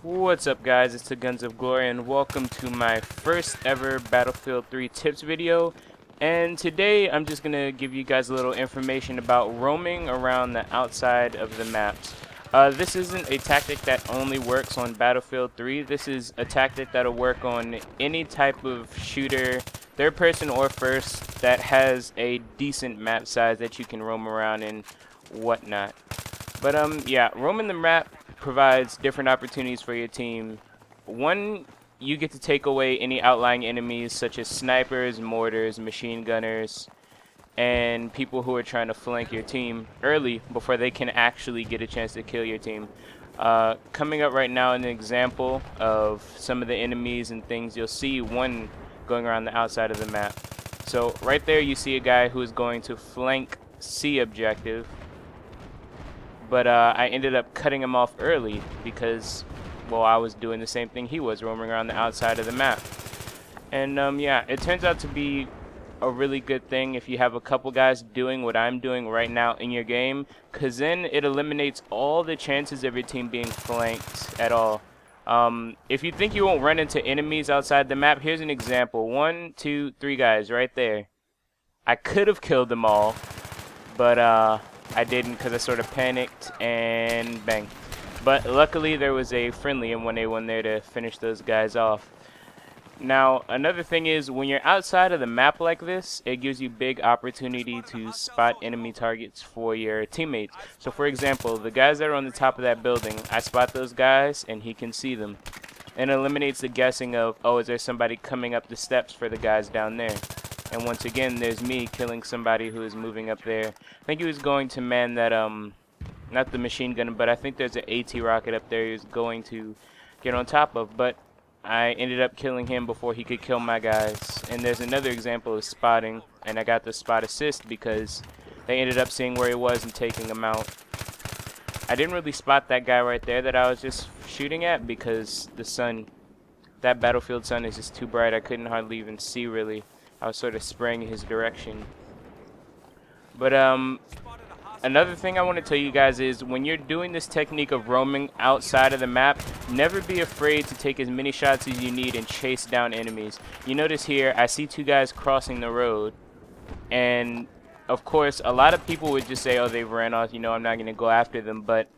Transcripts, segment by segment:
What's up, guys? It's the Guns of Glory and welcome to my first ever Battlefield 3 tips video. And today I'm just gonna give you guys a little information about roaming around the outside of the maps. This isn't a tactic that only works on Battlefield 3. This is a tactic that'll work on any type of shooter, third person or first, that has a decent map size that you can roam around and whatnot. But yeah, roaming the map provides different opportunities for your team. One, you get to take away any outlying enemies such as snipers, mortars, machine gunners, and people who are trying to flank your team early before they can actually get a chance to kill your team. Coming up right now, an example of some of the enemies and things you'll see. One going around the outside of the map. So right there you see a guy who is going to flank C objective. But I ended up cutting him off early because, well, I was doing the same thing he was, roaming around the outside of the map. And yeah, it turns out to be a really good thing if you have a couple guys doing what I'm doing right now in your game, because then it eliminates all the chances of your team being flanked at all. If you think you won't run into enemies outside the map, here's an example. 1, 2, 3 guys right there. I could have killed them all, but I didn't because I sort of panicked and bang. But luckily there was a friendly M1A1 there to finish those guys off. Now another thing is, when you're outside of the map like this, it gives you big opportunity to spot enemy targets for your teammates. So for example, the guys that are on the top of that building, I spot those guys and he can see them. And it eliminates the guessing of, oh, is there somebody coming up the steps for the guys down there? And once again, there's me killing somebody who is moving up there. I think he was going to man that, not the machine gun, but I think there's an AT rocket up there he was going to get on top of. But I ended up killing him before he could kill my guys. And there's another example of spotting, and I got the spot assist because they ended up seeing where he was and taking him out. I didn't really spot that guy right there that I was just shooting at because the sun, that Battlefield sun is just too bright. I couldn't hardly even see really. I was sort of spraying his direction. But another thing I want to tell you guys is, when you're doing this technique of roaming outside of the map, never be afraid to take as many shots as you need and chase down enemies. You notice here, I see 2 guys crossing the road, and of course a lot of people would just say, oh, they've ran off, you know, I'm not going to go after them. But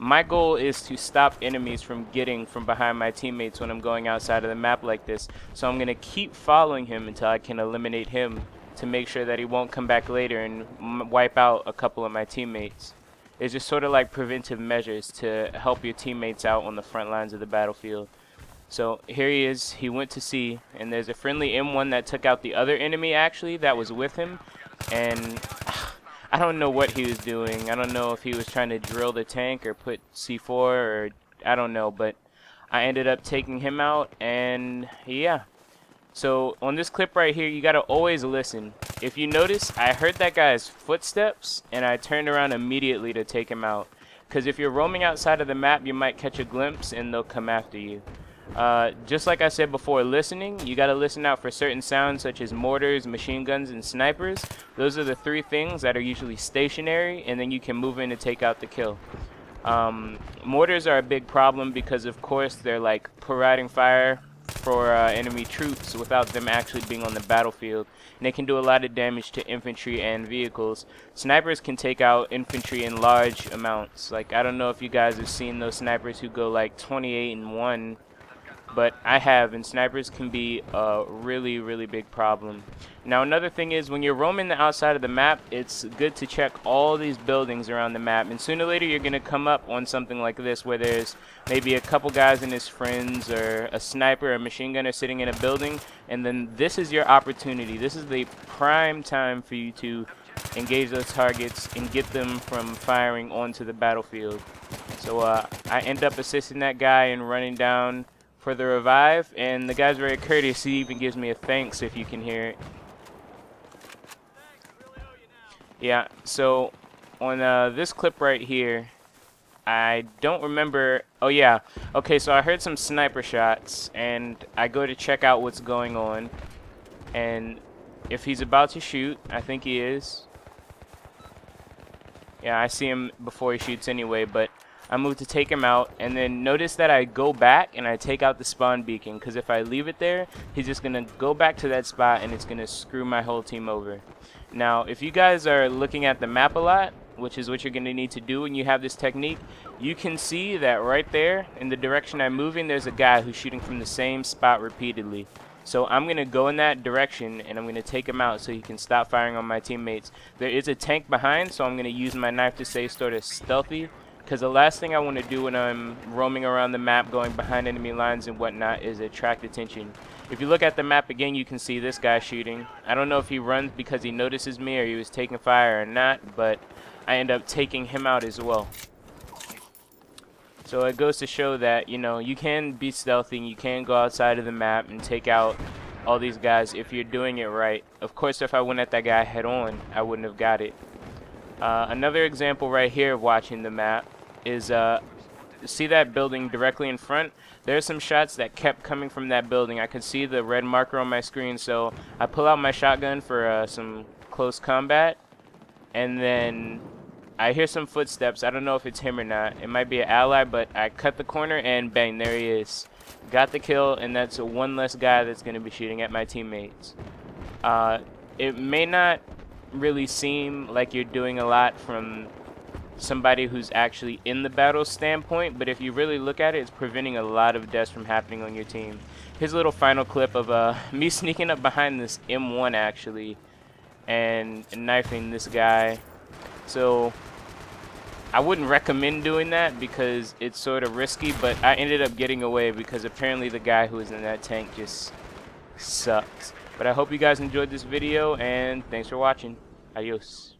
my goal is to stop enemies from getting from behind my teammates when I'm going outside of the map like this. So I'm going to keep following him until I can eliminate him, to make sure that he won't come back later and wipe out a couple of my teammates. It's just sort of like preventive measures to help your teammates out on the front lines of the battlefield. So here he is. He went to C, and there's a friendly M1 that took out the other enemy actually that was with him. And I don't know what he was doing. I don't know if he was trying to drill the tank or put C4 or I don't know, but I ended up taking him out. And yeah, so on this clip right here, you gotta always listen. If you notice, I heard that guy's footsteps and I turned around immediately to take him out, because if you're roaming outside of the map, you might catch a glimpse and they'll come after you. Just like I said before, listening, you gotta listen out for certain sounds such as mortars, machine guns, and snipers. Those are the 3 things that are usually stationary, and then you can move in to take out the kill. Mortars are a big problem because, of course, they're like providing fire for enemy troops without them actually being on the battlefield, and they can do a lot of damage to infantry and vehicles. Snipers can take out infantry in large amounts. Like, I don't know if you guys have seen those snipers who go like 28-1, but I have, and snipers can be a really, really big problem. Now another thing is, when you're roaming the outside of the map, it's good to check all these buildings around the map, and sooner or later you're going to come up on something like this where there's maybe a couple guys and his friends, or a sniper or a machine gunner sitting in a building, and then this is your opportunity. This is the prime time for you to engage those targets and get them from firing onto the battlefield. So I end up assisting that guy and running down for the revive, and the guy's very courteous. He even gives me a thanks, if you can hear it. Yeah, so on this clip right here, I don't remember. Oh yeah, okay, so I heard some sniper shots and I go to check out what's going on, and if he's about to shoot, I think he is. Yeah, I see him before he shoots anyway, but I move to take him out, and then notice that I go back and I take out the spawn beacon, because if I leave it there, he's just going to go back to that spot and it's going to screw my whole team over. Now, if you guys are looking at the map a lot, which is what you're going to need to do when you have this technique, you can see that right there in the direction I'm moving, there's a guy who's shooting from the same spot repeatedly. So I'm going to go in that direction and I'm going to take him out so he can stop firing on my teammates. There is a tank behind, so I'm going to use my knife to stay sort of stealthy, because the last thing I want to do when I'm roaming around the map going behind enemy lines and whatnot is attract attention. If you look at the map again, you can see this guy shooting. I don't know if he runs because he notices me or he was taking fire or not, but I end up taking him out as well. So it goes to show that, you know, you can be stealthy, you can go outside of the map and take out all these guys if you're doing it right. Of course, if I went at that guy head on, I wouldn't have got it. Another example right here of watching the map is, see that building directly in front? There's some shots that kept coming from that building. I could see the red marker on my screen, so I pull out my shotgun for some close combat, and then I hear some footsteps. I don't know if it's him or not. It might be an ally, but I cut the corner and bang, there he is. Got the kill, and that's one less guy that's going to be shooting at my teammates. It may not really seem like you're doing a lot from somebody who's actually in the battle standpoint, but if you really look at it, it's preventing a lot of deaths from happening on your team. Here's a little final clip of me sneaking up behind this M1 actually and knifing this guy. So I wouldn't recommend doing that because it's sort of risky, but I ended up getting away because apparently the guy who was in that tank just sucks. But I hope you guys enjoyed this video, and thanks for watching. Adios.